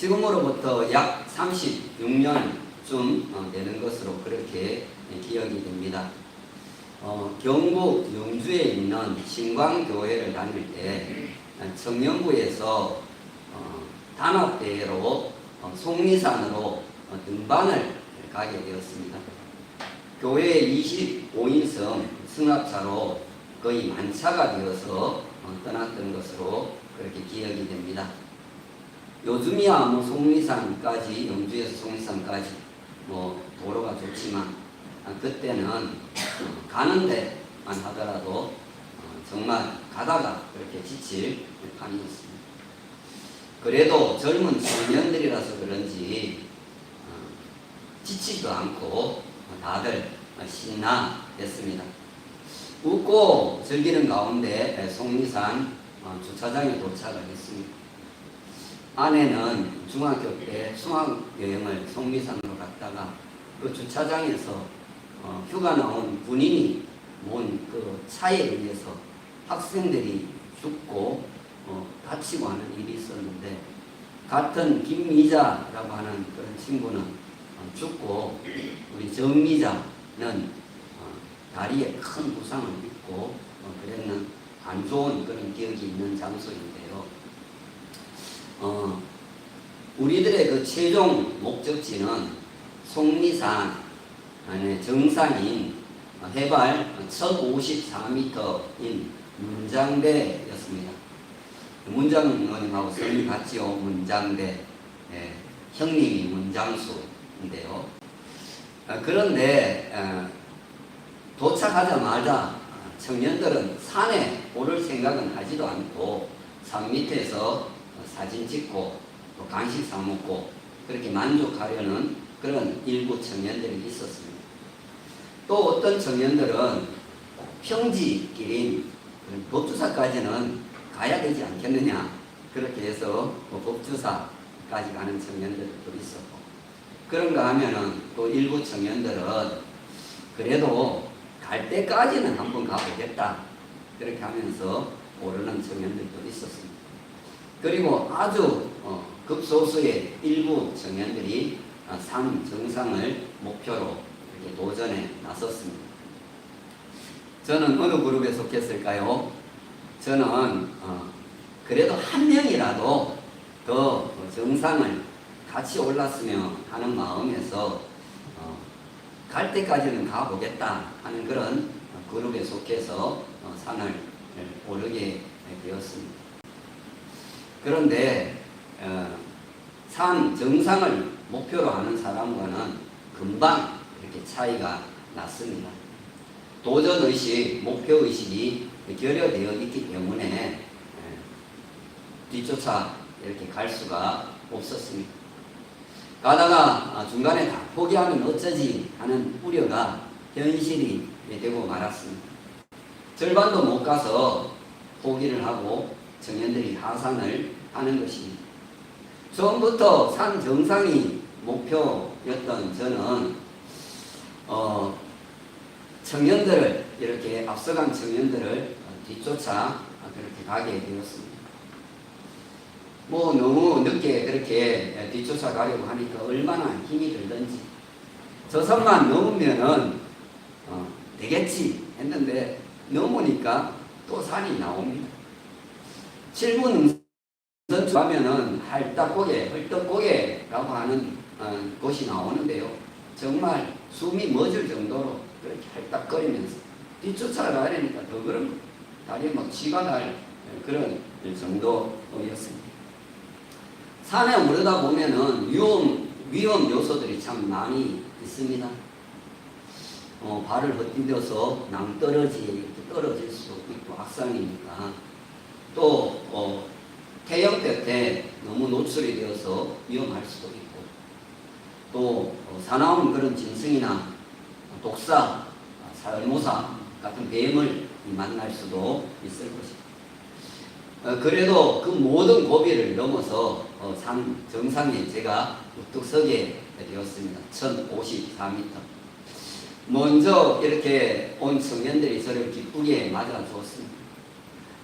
지금으로부터 약 36년쯤 되는 것으로 그렇게 기억이 됩니다. 경북 영주에 있는 신광교회를 다닐 때 청년부에서 단합대회로 속리산으로 등반을 가게 되었습니다. 교회 25인승 승합차로 거의 만차가 되어서 떠났던 것으로 그렇게 기억이 됩니다. 요즘이야 뭐 속리산까지, 영주에서 속리산까지 도로가 좋지만 그때는 가는 데만 하더라도 정말 가다가 그렇게 지칠 판이었습니다. 그래도 젊은 청년들이라서 그런지 지치지도 않고 다들 신나했습니다. 웃고 즐기는 가운데 속리산 주차장에 도착을 했습니다. 아내는 중학교 때 수학여행을 속리산으로 갔다가 그 주차장에서 휴가 나온 군인이 모은 그 차에 의해서 학생들이 죽고 다치고 하는 일이 있었는데, 같은 김미자라고 하는 그런 친구는 죽고 우리 정미자는 다리에 큰 부상을 입고 그랬는 안 좋은 그런 기억이 있는 장소인데요. 우리들의 그 최종 목적지는 속리산 정상인 해발 1054m인 문장대였습니다. 문장님하고 성이 같지요. 문장대. 형님이 문장수인데요. 그런데 도착하자마자 청년들은 산에 오를 생각은 하지도 않고 산 밑에서 사진 찍고 또 간식 사 먹고 그렇게 만족하려는 그런 일부 청년들이 있었습니다. 또 어떤 청년들은 평지길인 법주사까지는 가야 되지 않겠느냐, 그렇게 해서 법주사까지 가는 청년들도 있었고, 그런가 하면은 또 일부 청년들은 그래도 갈 때까지는 한번 가보겠다, 그렇게 하면서 오르는 청년들도 있었습니다. 그리고 아주 극소수의 일부 청년들이 산 정상을 목표로 이렇게 도전에 나섰습니다. 저는 어느 그룹에 속했을까요? 저는 그래도 한 명이라도 더 정상을 같이 올랐으면 하는 마음에서 갈 때까지는 가보겠다 하는 그런 그룹에 속해서 산을 오르게 되었습니다. 그런데 산 정상을 목표로 하는 사람과는 금방 이렇게 차이가 났습니다. 도전의식, 목표의식이 결여되어 있기 때문에 뒤쫓아 이렇게 갈 수가 없었습니다. 가다가 중간에 다 포기하면 어쩌지 하는 우려가 현실이 되고 말았습니다. 절반도 못 가서 포기를 하고 청년들이 하산을 하는 것입니다. 처음부터 산 정상이 목표였던 저는 청년들을, 이렇게 앞서간 청년들을 뒤쫓아 그렇게 가게 되었습니다. 너무 늦게 그렇게 뒤쫓아 가려고 하니까 얼마나 힘이 들든지 저 산만 넘으면은 되겠지 했는데, 넘으니까 또 산이 나옵니다. 7분 응선 가면은 할딱고개, 헐떡고개라고 하는 곳이 나오는데요. 정말 숨이 멎을 정도로 그렇게 할딱거리면서 뒤쫓아가야 되니까 더 그런 거, 다리에 막 쥐가 날 그런 정도였습니다. 산에 오르다 보면은 위험 요소들이 참 많이 있습니다. 발을 헛디뎌서 낭떠러지에 이렇게 떨어질 수도 있고 악산이니까, 또 태양볕에 너무 노출이 되어서 위험할 수도 있고, 또 사나운 그런 짐승이나 독사, 살모사 같은 뱀을 만날 수도 있을 것입니다. 그래도 그 모든 고비를 넘어서 산 정상에 제가 우뚝 서게 되었습니다. 1054m. 먼저 이렇게 온 청년들이 저를 기쁘게 맞아주었습니다.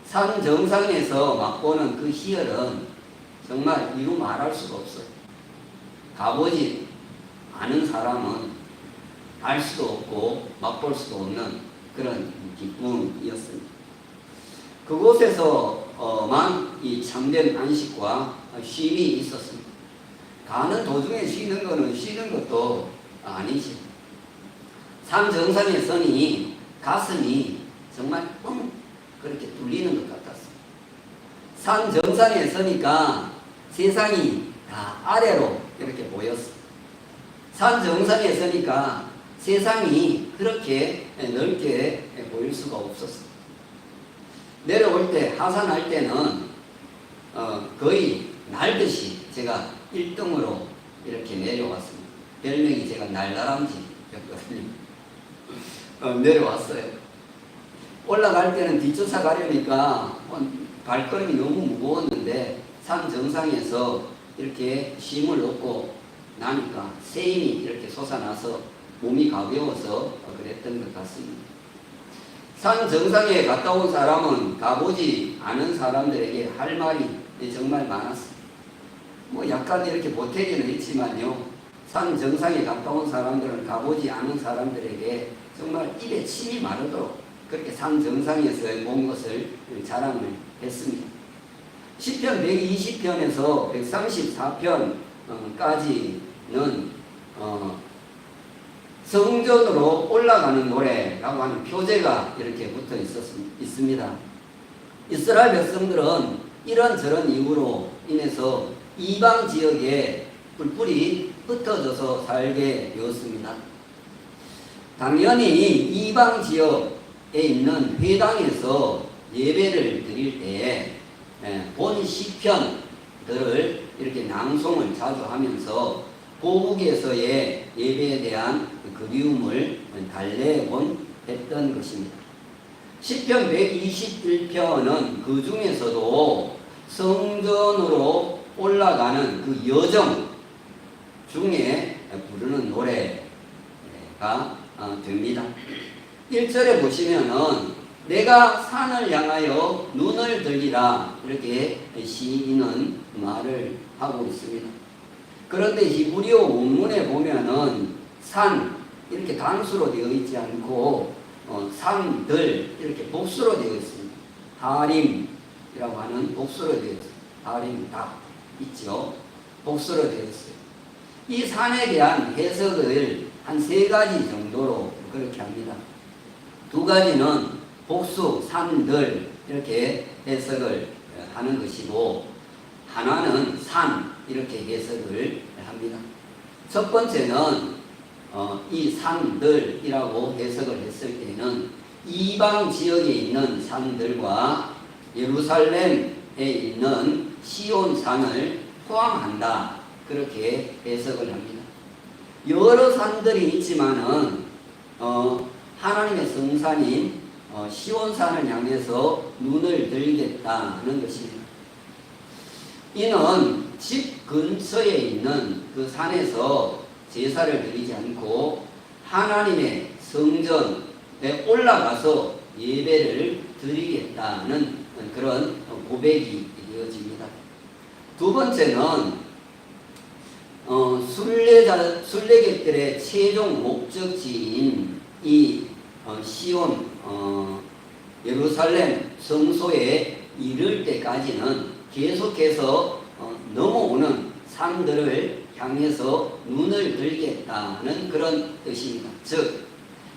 산 정상에서 맛보는 그 희열은 정말 이루 말할 수가 없어요. 가보지 않은 사람은 알 수도 없고 맛볼 수도 없는 그런 기쁨이었습니다. 그곳에서만 이 참된 안식과 쉼이 있었습니다. 가는 도중에 쉬는 거는 쉬는 것도 아니지. 산 정상에 서니 가슴이 정말 뻥 그렇게 뚫리는 것 같았습니다. 산 정상에 서니까 세상이 다 아래로 이렇게 보였습니다. 산 정상에 서니까 세상이 그렇게 넓게 보일 수가 없었습니다. 내려올 때, 하산할 때는 거의 날듯이 제가 1등으로 이렇게 내려왔습니다. 별명이 제가 날다람쥐였거든요. 내려왔어요. 올라갈 때는 뒷조차 가려니까 발걸음이 너무 무거웠는데 산 정상에서 이렇게 쉼을 얻고 나니까 세임이 이렇게 솟아나서 몸이 가벼워서 그랬던 것 같습니다. 산 정상에 갔다 온 사람은 가보지 않은 사람들에게 할 말이 정말 많았습니다. 뭐 약간 이렇게 보태기는 있지만요. 산 정상에 갔다 온 사람들은 가보지 않은 사람들에게 정말 입에 침이 마르도록 그렇게 산 정상에서 본 것을 자랑을 했습니다. 시편 120편에서 134편까지는 성전으로 올라가는 노래라고 하는 표제가 이렇게 붙어 있습니다. 이스라엘 백성들은 이런저런 이유로 인해서 이방 지역에 뿔뿔이 흩어져서 살게 되었습니다. 당연히 이방 지역에 있는 회당에서 예배를 드릴 때에 본 시편들을 이렇게 낭송을 자주 하면서 고국에서의 예배에 대한 그리움을 달래곤 했던 것입니다. 시편 121편은 그 중에서도 성전으로 올라가는 그 여정 중에 부르는 노래가 됩니다. 1절에 보시면은 내가 산을 향하여 눈을 들리라 이렇게 시인은 말을 하고 있습니다. 그런데 히브리어 원문에 보면은 산 이렇게 단수로 되어 있지 않고 산들 이렇게 복수로 되어 있습니다. 하림이라고 하는 복수로 되어 있습니다. 하림 다 있죠. 복수로 되어 있어요. 이 산에 대한 해석을 한 3가지 정도로 그렇게 합니다. 2가지는 복수, 산들 이렇게 해석을 하는 것이고 하나는 산 이렇게 해석을 합니다. 첫 번째는 이 산들이라고 해석을 했을 때는 이방 지역에 있는 산들과 예루살렘에 있는 시온산을 포함한다. 그렇게 해석을 합니다. 여러 산들이 있지만은 하나님의 성산인 시온산을 향해서 눈을 들겠다는 것입니다. 이는 집 근처에 있는 그 산에서 제사를 드리지 않고 하나님의 성전에 올라가서 예배를 드리겠다는 그런 고백이 이어집니다. 2번째는 순례객들의 최종 목적지인 이 시온 예루살렘 성소에 이를 때까지는 계속해서 넘어오는 산들을 향해서 눈을 들겠다는 그런 뜻입니다. 즉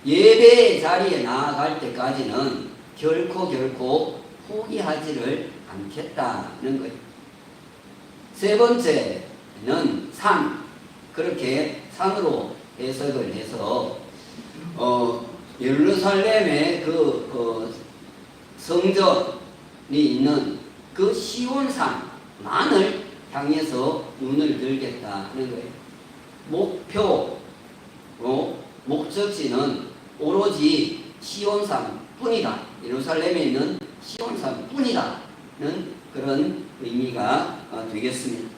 예배의 자리에 나아갈 때까지는 결코 포기하지를 않겠다는 거예요. 3번째는 산, 그렇게 산으로 해석을 해서 예루살렘의 그 성전이 있는 그 시온산만을 향해서 눈을 들겠다는 거예요. 목적지는 오로지 시온산뿐이다. 예루살렘에 있는 시온산뿐이다는 그런 의미가 되겠습니다.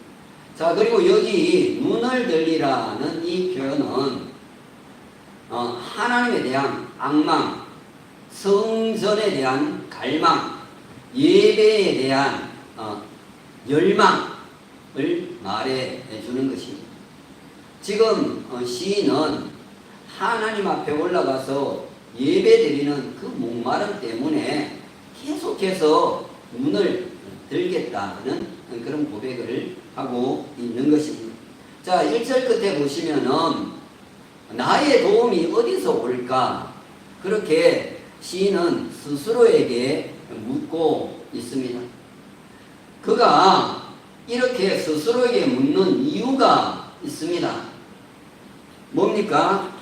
자, 그리고 여기 눈을 들리라는 이 표현은 하나님에 대한 앙망, 성전에 대한 갈망, 예배에 대한 열망 말해 주는 것입니다. 지금 시인은 하나님 앞에 올라가서 예배드리는 그 목마름 때문에 계속해서 문을 들겠다는 그런 고백을 하고 있는 것입니다. 자, 1절 끝에 보시면은 나의 도움이 어디서 올까? 그렇게 시인은 스스로에게 묻고 있습니다. 그가 이렇게 스스로에게 묻는 이유가 있습니다. 뭡니까?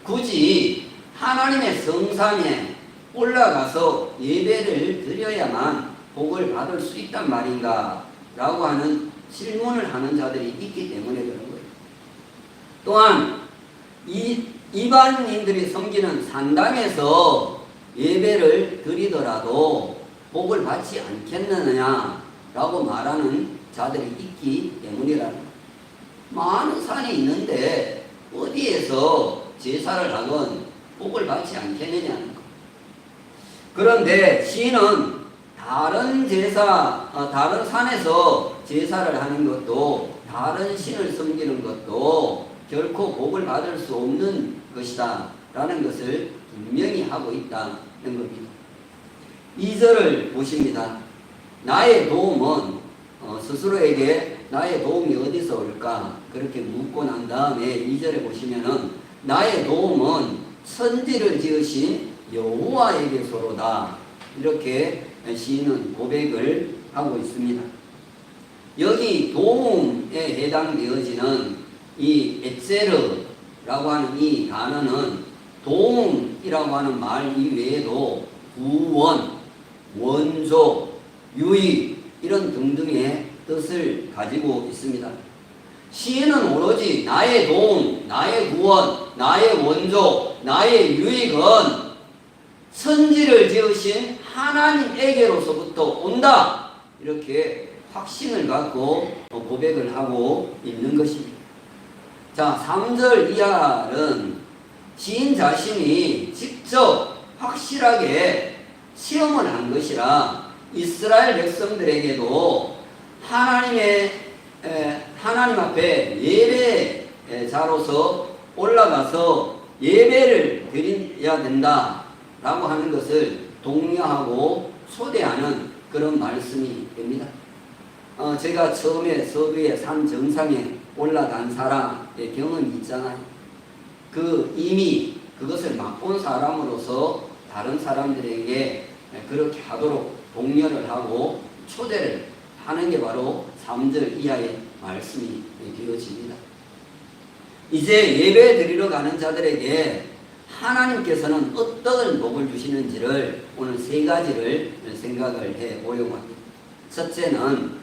굳이 하나님의 성산에 올라가서 예배를 드려야만 복을 받을 수 있단 말인가? 라고 하는 질문을 하는 자들이 있기 때문에 그런 거예요. 또한 이방인들이 섬기는 산당에서 예배를 드리더라도 복을 받지 않겠느냐라고 말하는 자들이 있기 때문이라는 거예요. 많은 산이 있는데 어디에서 제사를 하건 복을 받지 않겠느냐는 거예요. 그런데 시인은 다른 다른 산에서 제사를 하는 것도, 다른 신을 섬기는 것도 결코 복을 받을 수 없는 것이다 라는 것을 분명히 하고 있다는 겁니다. 2절을 보십니다. 나의 도움은 스스로에게 나의 도움이 어디서 올까? 그렇게 묻고 난 다음에 2절에 보시면은 나의 도움은 천지를 지으신 여호와에게서로다. 이렇게 시인은 고백을 하고 있습니다. 여기 도움에 해당되어지는 이 에체르라고 하는 이 단어는 도움이라고 하는 말 이외에도 구원, 원조, 유익 이런 등등의 뜻을 가지고 있습니다. 시인은 오로지 나의 도움, 나의 구원, 나의 원조, 나의 유익은 천지를 지으신 하나님에게로서부터 온다. 이렇게 확신을 갖고 고백을 하고 있는 것입니다. 자, 3절 이하는 시인 자신이 직접 확실하게 시험을 한 것이라 이스라엘 백성들에게도 하나님 앞에 예배자로서 올라가서 예배를 드려야 된다라고 하는 것을 독려하고 초대하는 그런 말씀이 됩니다. 제가 처음에 서부의 산 정상에 올라간 사람의 경험이 있잖아요. 이미 그것을 맛본 사람으로서 다른 사람들에게 그렇게 하도록 독려를 하고 초대를 하는 게 바로 3절 이하의 말씀이 되어집니다. 이제 예배 드리러 가는 자들에게 하나님께서는 어떤 복을 주시는지를 오늘 3가지를 생각을 해 보려고 합니다. 첫째는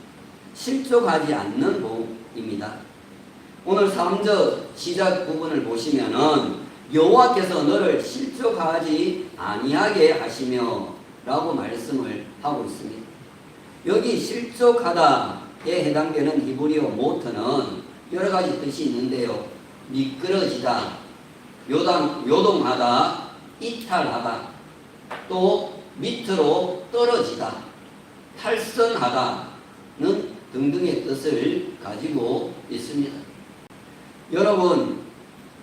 실족하지 않는 복입니다. 오늘 3절 시작 부분을 보시면은 여호와께서 너를 실족하지 아니하게 하시며 라고 말씀을 하고 있습니다. 여기 실족하다에 해당되는 히브리어 모터는 여러 가지 뜻이 있는데요. 미끄러지다, 요동하다, 이탈하다, 또 밑으로 떨어지다, 탈선하다는 등등의 뜻을 가지고 있습니다. 여러분,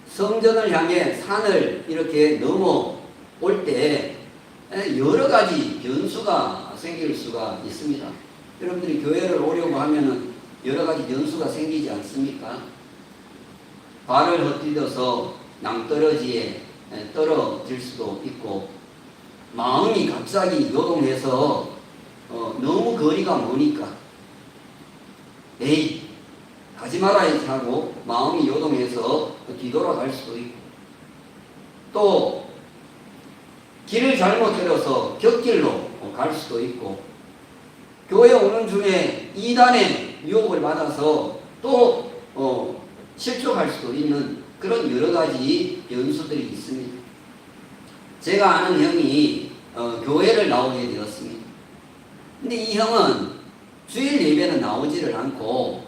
성전을 향해 산을 이렇게 넘어올 때 여러 가지 변수가 생길 수가 있습니다. 여러분들이 교회를 오려고 하면은 여러 가지 변수가 생기지 않습니까? 발을 헛디뎌서 낭떠러지에 떨어질 수도 있고, 마음이 갑자기 요동해서 너무 거리가 머니까 에이 가지 말아야지 하고 마음이 요동해서 뒤돌아갈 수도 있고, 또 길을 잘못 들어서 곁길로 갈 수도 있고, 교회 오는 중에 이단의 유혹을 받아서 또 실족할 수도 있는 그런 여러 가지 변수들이 있습니다. 제가 아는 형이 교회를 나오게 되었습니다. 근데 이 형은 주일 예배는 나오지를 않고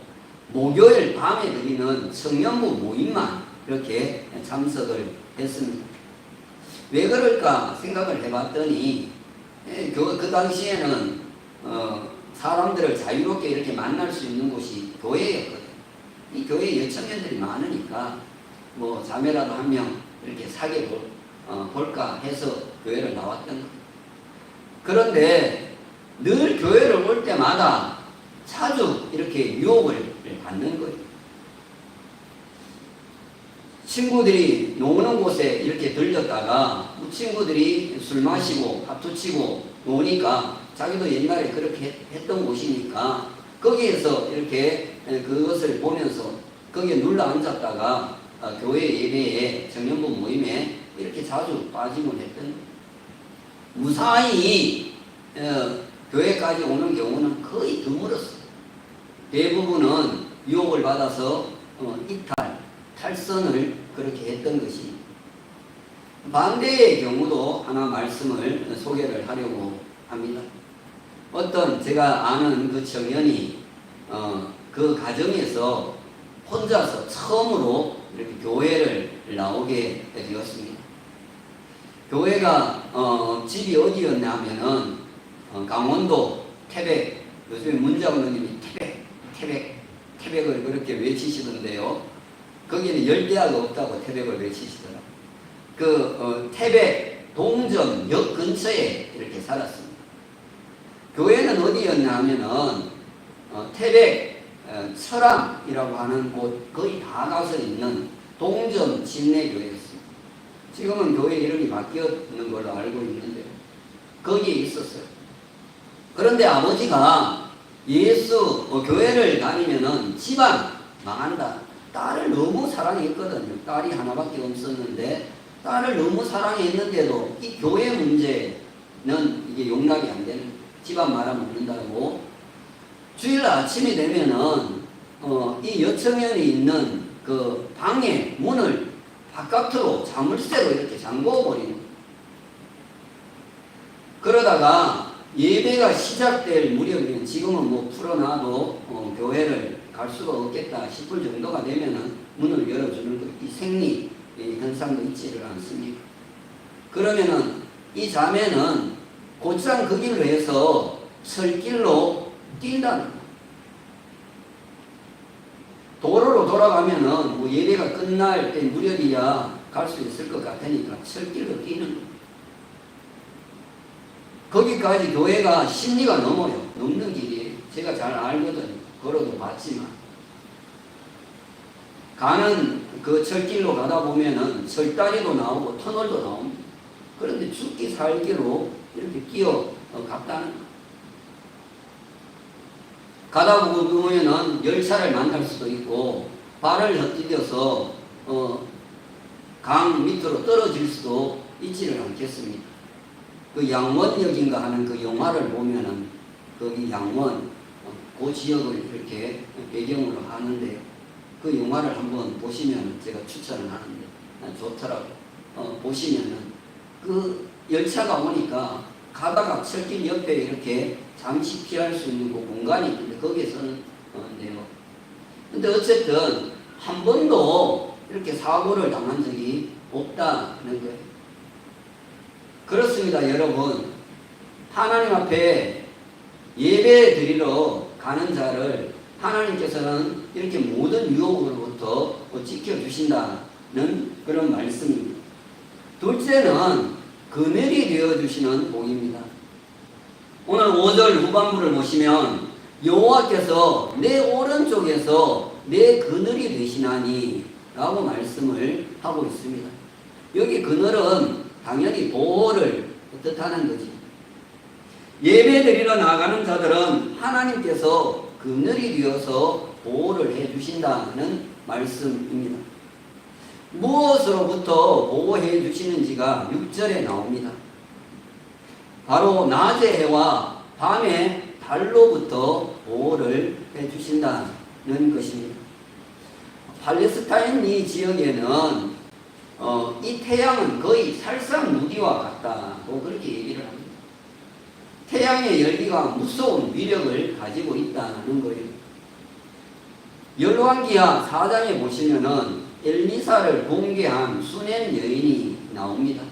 목요일 밤에 드리는 청년부 모임만 이렇게 참석을 했습니다. 왜 그럴까 생각을 해봤더니 그 당시에는 사람들을 자유롭게 이렇게 만날 수 있는 곳이 교회였거든. 이 교회에 여청년들이 많으니까 뭐 자매라도 한 명 이렇게 사귀어 볼까 해서 교회를 나왔던 거예요. 그런데 늘 교회를 올 때마다 자주 이렇게 유혹을 받는 거예요. 친구들이 노는 곳에 이렇게 들렸다가 친구들이 술 마시고 합투 치고 노니까 자기도 옛날에 그렇게 했던 곳이니까 거기에서 이렇게 그것을 보면서 거기에 눌러 앉았다가 교회 예배에 청년부 모임에 이렇게 자주 빠짐을 했던 거예요. 무사히 교회까지 오는 경우는 거의 드물었어요. 대부분은 유혹을 받아서 탈선을 그렇게 했던 것이. 반대의 경우도 하나 말씀을 소개를 하려고 합니다. 어떤 제가 아는 그 청년이 그 가정에서 혼자서 처음으로 이렇게 교회를 나오게 되었습니다. 교회가 집이 어디였냐 하면은 강원도 태백, 요즘에 문자원님이 태백을 그렇게 외치시던데요. 거기는 열대야가 없다고 태백을 외치시더라. 태백 동점역 근처에 이렇게 살았습니다. 교회는 어디였냐 하면은 태백 철암이라고 하는 곳 거의 다 가서 있는 동점 진내교회였습니다. 지금은 교회 이름이 바뀌었는 걸로 알고 있는데 거기에 있었어요. 그런데 아버지가 교회를 다니면은 집안 망한다. 딸을 너무 사랑했거든요. 딸이 하나밖에 없었는데 딸을 너무 사랑했는데도 이 교회 문제는 이게 용납이 안 되는, 집안 말아먹는다고. 주일 아침이 되면은 이 여청년이 있는 그 방의 문을 바깥으로 자물쇠로 이렇게 잠궈 버리는 거예요. 그러다가 예배가 시작될 무렵이면 지금은 뭐 풀어놔도 교회를 갈 수가 없겠다 싶을 정도가 되면은 문을 열어주는 거, 이 생리 현상도 있지를 않습니까? 그러면은 이 자매는 곧장 그 길로 해서 설길로 뛴다는 거예요. 도로로 돌아가면은 뭐 예배가 끝날 때 무렵이야 갈 수 있을 것 같으니까 설길로 뛰는 거예요. 거기까지 교회가 10리가 넘어요. 넘는 길이에요. 제가 잘 알거든요. 걸어도 봤지만. 가는 그 철길로 가다 보면은 철다리도 나오고 터널도 나옵니다. 그런데 죽기 살기로 이렇게 끼어 갔다는 거예요. 가다 보면은 열차를 만날 수도 있고 발을 헛디뎌서 강 밑으로 떨어질 수도 있지를 않겠습니까? 그 양원역인가 하는 그 영화를 보면은 거기 양원 그 지역을 이렇게 배경으로 하는데 그 영화를 한번 보시면 제가 추천을 하는데 좋더라고요. 보시면은 그 열차가 오니까 가다가 철길 옆에 이렇게 잠시 피할 수 있는 그 공간이 있는데 거기에서는 네요. 근데 어쨌든 한 번도 이렇게 사고를 당한 적이 없다는 거예요. 그렇습니다, 여러분. 하나님 앞에 예배 드리러 가는 자를 하나님께서는 이렇게 모든 유혹으로부터 지켜주신다는 그런 말씀입니다. 둘째는 그늘이 되어주시는 복입니다. 오늘 5절 후반부를 보시면 여호와께서 내 오른쪽에서 내 그늘이 되시나니 라고 말씀을 하고 있습니다. 여기 그늘은 당연히 보호를 뜻하는 거지. 예배 드리러 나가는 자들은 하나님께서 그늘이 되어서 보호를 해 주신다는 말씀입니다. 무엇으로부터 보호해 주시는지가 6절에 나옵니다. 바로 낮의 해와 밤의 달로부터 보호를 해 주신다는 것입니다. 팔레스타인 이 지역에는 이 태양은 거의 살상무기와 같다고 그렇게 얘기를 합니다. 태양의 열기가 무서운 위력을 가지고 있다는 거예요. 열왕기하 4장에 보시면은 엘리사를 공개한 수넴 여인이 나옵니다.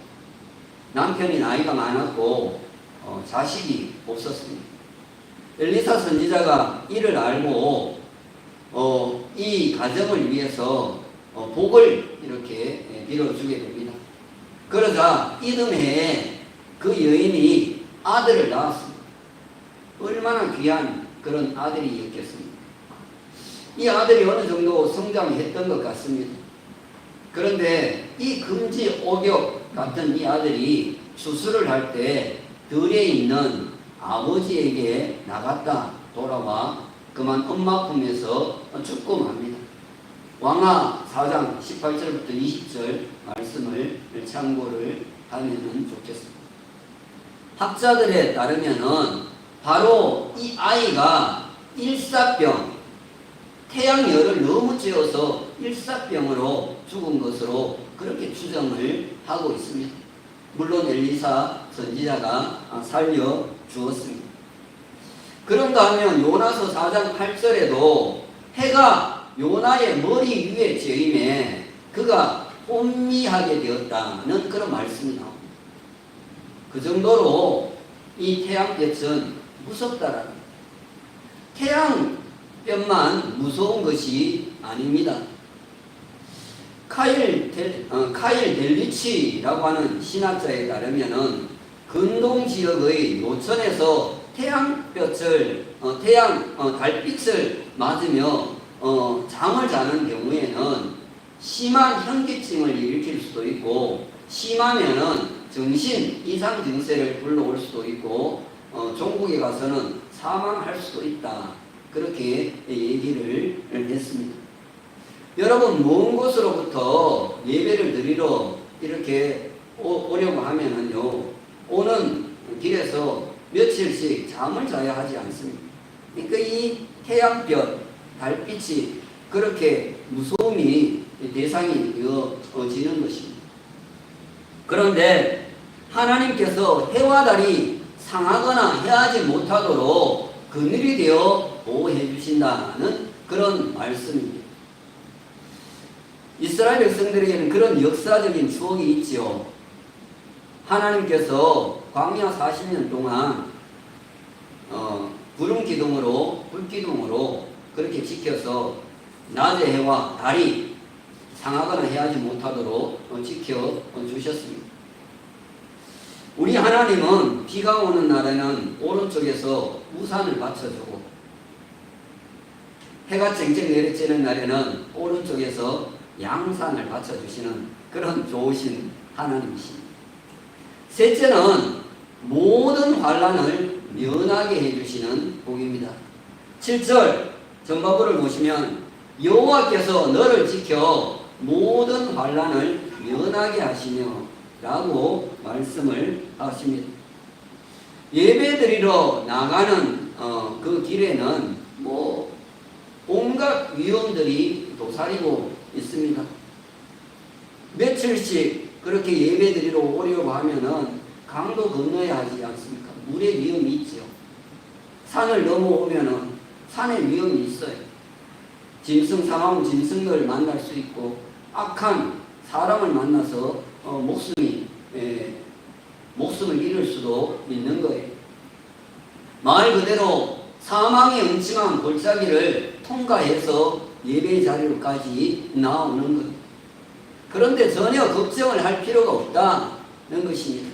남편이 나이가 많았고 자식이 없었습니다. 엘리사 선지자가 이를 알고 이 가정을 위해서 복을 이렇게 빌어주게 됩니다. 그러자 이듬해에 그 여인이 아들을 낳았습니다. 얼마나 귀한 그런 아들이었겠습니까? 이 아들이 어느 정도 성장했던 것 같습니다. 그런데 이 금지 오격 같은 이 아들이 수술을 할 때 들에 있는 아버지에게 나갔다 돌아와 그만 엄마 품에서 죽고 맙니다. 왕하 4장 18절부터 20절 말씀을 참고를 하면 좋겠습니다. 학자들에 따르면은 바로 이 아이가 일사병, 태양열을 너무 쬐어서 일사병으로 죽은 것으로 그렇게 추정을 하고 있습니다. 물론 엘리사 선지자가 살려주었습니다. 그런가 하면 요나서 4장 8절에도 해가 요나의 머리 위에 재임에 그가 혼미하게 되었다는 그런 말씀이 나옵니다. 그 정도로 이 태양볕은 무섭다라는, 태양볕만 무서운 것이 아닙니다. 카일 델리치라고 하는 신학자에 따르면은 근동 지역의 노천에서 달빛을 맞으며 잠을 자는 경우에는 심한 현기증을 일으킬 수도 있고, 심하면은 정신 이상 증세를 불러올 수도 있고, 종국에 가서는 사망할 수도 있다. 그렇게 얘기를 했습니다. 여러분, 먼 곳으로부터 예배를 드리러 이렇게 오려고 하면은요, 오는 길에서 며칠씩 잠을 자야 하지 않습니다. 그러니까 이 태양볕, 달빛이 그렇게 무서움이 대상이 되어지는 것입니다. 그런데 하나님께서 해와 달이 상하거나 해하지 못하도록 그늘이 되어 보호해 주신다는 그런 말씀입니다. 이스라엘 백성들에게는 그런 역사적인 추억이 있지요. 하나님께서 광야 40년 동안 구름기둥으로 불기둥으로 그렇게 지켜서 낮의 해와 달이 상하거나 해하지 못하도록 지켜주셨습니다. 우리 하나님은 비가 오는 날에는 오른쪽에서 우산을 받쳐주고, 해가 쨍쨍 내리쬐는 날에는 오른쪽에서 양산을 받쳐주시는 그런 좋으신 하나님이십니다. 셋째는 모든 환난을 면하게 해주시는 복입니다. 7절 전반부를 보시면 여호와께서 너를 지켜 모든 환난을 면하게 하시며 라고 말씀을 하십니다. 예배드리러 나가는 그 길에는 온갖 위험들이 도사리고 있습니다. 며칠씩 그렇게 예배드리러 오려고 하면은 강도 건너야 하지 않습니까? 물의 위험이 있죠. 산을 넘어오면은 산의 위험이 있어요. 짐승, 사나운 짐승을 만날 수 있고, 악한 사람을 만나서 목숨을 잃을 수도 있는 거예요. 말 그대로 사망의 음침한 골짜기를 통과해서 예배 자리로까지 나오는 것. 그런데 전혀 걱정을 할 필요가 없다는 것입니다.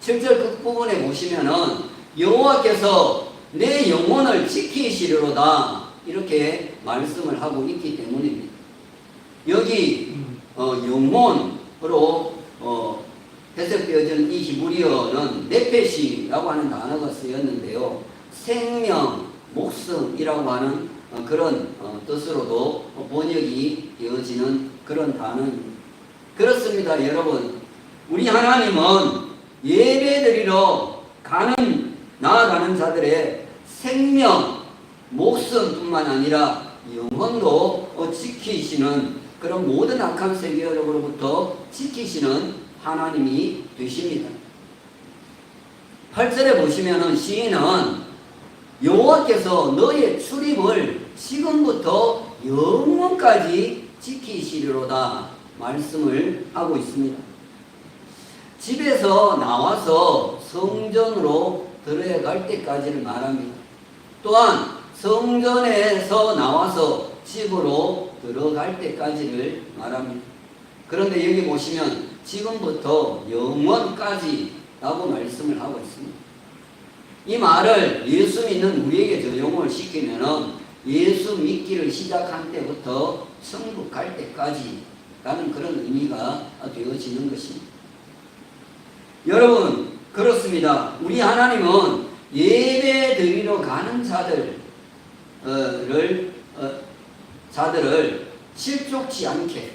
7절 끝부분에 보시면은 여호와께서 내 영혼을 지키시리로다 이렇게 말씀을 하고 있기 때문입니다. 여기 영혼으로 해석되어진 이 히브리어는 네페시라고 하는 단어가 쓰였는데요. 생명, 목숨이라고 하는 그런 뜻으로도 번역이 되어지는 그런 단어입니다. 그렇습니다, 여러분. 우리 하나님은 예배드리러 나아가는 자들의 생명, 목숨뿐만 아니라 영혼도 지키시는, 그런 모든 악한 세계로부터 지키시는 하나님이 되십니다. 8절에 보시면은 시인은 여호와께서 너의 출입을 지금부터 영원까지 지키시리로다 말씀을 하고 있습니다. 집에서 나와서 성전으로 들어갈 때까지를 말합니다. 또한 성전에서 나와서 집으로 들어갈 때까지를 말합니다. 그런데 여기 보시면 지금부터 영원까지 라고 말씀을 하고 있습니다. 이 말을 예수 믿는 우리에게 적용을 시키면은 예수 믿기를 시작한 때부터 천국 갈 때까지 라는 그런 의미가 되어지는 것입니다. 여러분, 그렇습니다. 우리 하나님은 예배 드리러 가는 자들을 실족치 않게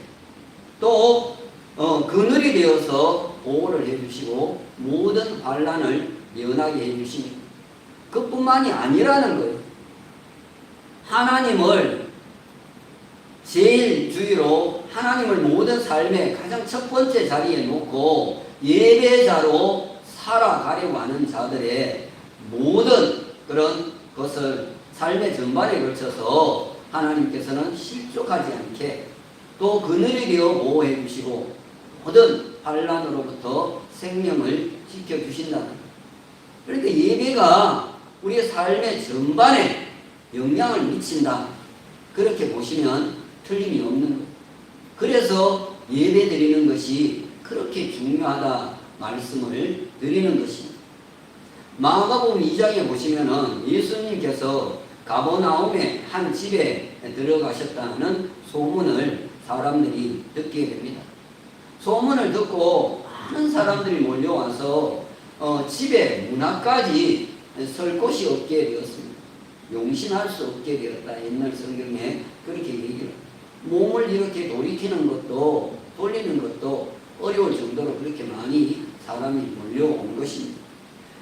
또 그늘이 되어서 보호를 해주시고 모든 환난을 면하게 해주십니다. 그뿐만이 아니라는 거예요. 하나님을 제일 주의로 하나님을 모든 삶의 가장 첫 번째 자리에 놓고 예배자로 살아가려고 하는 자들의 모든 그런 것을 삶의 전반에 걸쳐서 하나님께서는 실족하지 않게 또 그늘이 되어 보호해 주시고 모든 환난으로부터 생명을 지켜주신다는 거예요. 그러니까 예배가 우리의 삶의 전반에 영향을 미친다. 그렇게 보시면 틀림이 없는 거예요. 그래서 예배 드리는 것이 그렇게 중요하다 말씀을 드리는 것입니다. 마가복음 2장에 보시면은 예수님께서 가버나움의 한 집에 들어가셨다는 소문을 사람들이 듣게 됩니다. 소문을 듣고 많은 사람들이 몰려와서 집에 문 앞까지 설 곳이 없게 되었습니다. 용신할 수 없게 되었다. 옛날 성경에 그렇게 얘기를. 몸을 이렇게 돌이키는 것도 돌리는 것도 어려울 정도로 그렇게 많이 사람이 몰려온 것입니다.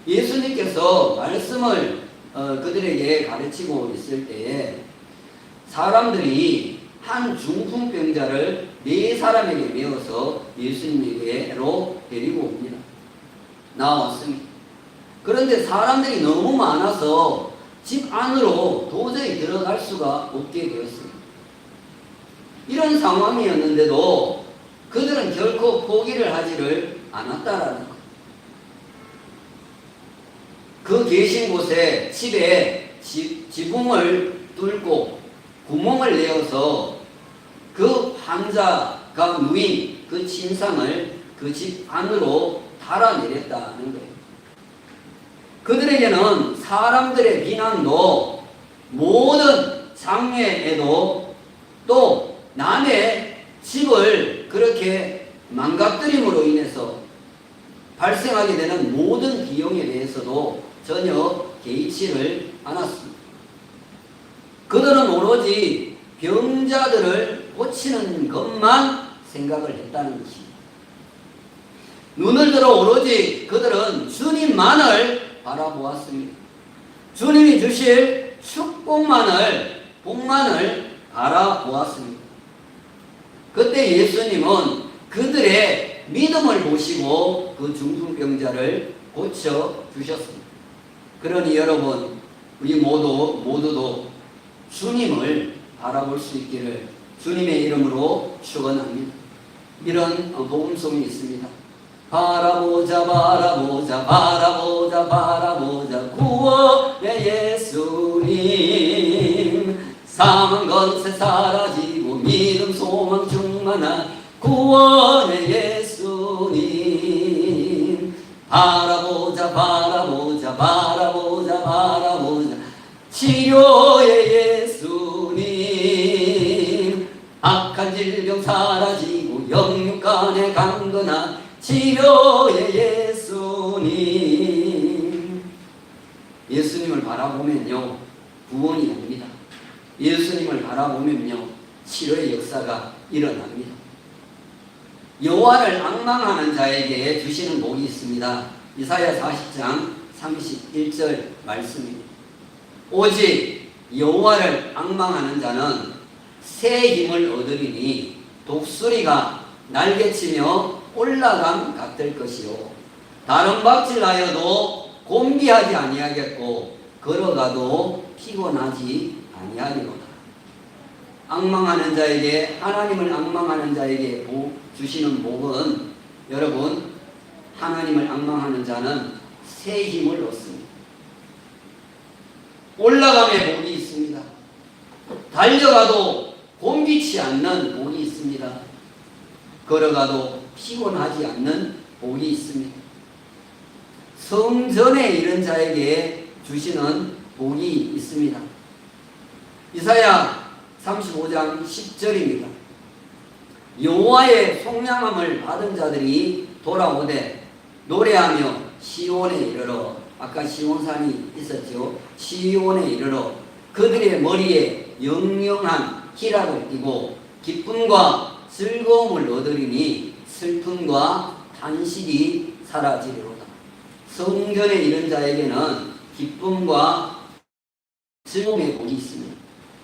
예수님께서 말씀을 그들에게 가르치고 있을 때에 사람들이 한 중풍병자를 4사람에게 메어서 예수님에게로 데리고 옵니다. 나왔습니다. 그런데 사람들이 너무 많아서 집 안으로 도저히 들어갈 수가 없게 되었습니다. 이런 상황이었는데도 그들은 결코 포기를 하지를 않았다라는 것. 그 계신 곳에 집에 지붕을 뚫고 구멍을 내어서 그 환자가 누인 그 침상을 그 집 안으로 달아내렸다는 거예요. 그들에게는 사람들의 비난도 모든 장애에도 또 남의 집을 그렇게 망가뜨림으로 인해서 발생하게 되는 모든 비용에 대해서도 전혀 개의치를 않았습니다. 그들은 오로지 병자들을 고치는 것만 생각을 했다는 것입니다. 눈을 들어 오로지 그들은 주님만을 바라보았습니다. 주님이 주실 축복만을, 복만을 바라보았습니다. 그때 예수님은 그들의 믿음을 보시고 그 중풍병자를 고쳐주셨습니다. 그러니 여러분, 우리 모두도 주님을 바라볼 수 있기를 주님의 이름으로 축원합니다. 이런 복음송이 있습니다. 바라보자 바라보자 바라보자 바라보자 구원의 예수님, 사망 권세 사라지고 믿음 소망 충만한 구원의 예수님. 바라보자 바라보자 바라보자 바라보자 치료의 예수님, 악한 질병 사라지고 영육간의 강건한 치료의 예수님. 예수님을 바라보면요 구원이 옵니다. 예수님을 바라보면요 치료의 역사가 일어납니다. 여호와를 앙망하는 자에게 주시는 복이 있습니다. 이사야 40장 31절 말씀입니다. 오직 여호와를 앙망하는 자는 새 힘을 얻으리니 독수리가 날개치며 올라감 같을 것이요 다른 박질하여도 곤비하지 아니하겠고 걸어가도 피곤하지 아니하리로다. 앙망하는 자에게, 하나님을 앙망하는 자에게 주시는 복은, 여러분, 하나님을 앙망하는 자는 새 힘을 얻습니다. 올라감의 복이 있습니다. 달려가도 곤기치 않는 복이 있습니다. 걸어가도 피곤하지 않는 복이 있습니다. 성전에 이른 자에게 주시는 복이 있습니다. 이사야 35장 10절입니다. 여호와의 속량함을 받은 자들이 돌아오되 노래하며 시온에 이르러, 아까 시온산이 있었죠. 시온에 이르러 그들의 머리에 영영한 희락을 띠고 기쁨과 즐거움을 얻으리니 슬픔과 탄식이 사라지리로다. 성전에 이른 자에게는 기쁨과 즐거움의 복이 있습니다.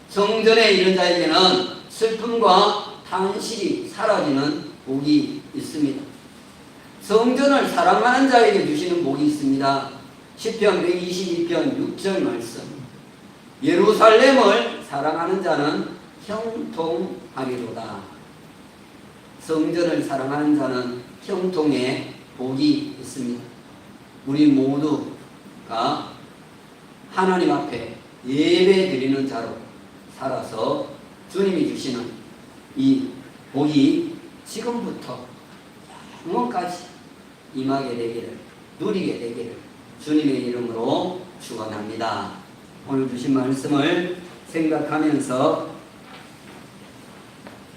성전에 이른 자에게는 슬픔과 탄식이 사라지는 복이 있습니다. 성전을 사랑하는 자에게 주시는 복이 있습니다. 시편 122편 6절 말씀. 예루살렘을 사랑하는 자는 형통하리로다. 성전을 사랑하는 자는 형통의 복이 있습니다. 우리 모두가 하나님 앞에 예배 드리는 자로 살아서 주님이 주시는 이 복이 지금부터 영원까지 임하게 되기를, 누리게 되기를 주님의 이름으로 축원합니다. 오늘 주신 말씀을 생각하면서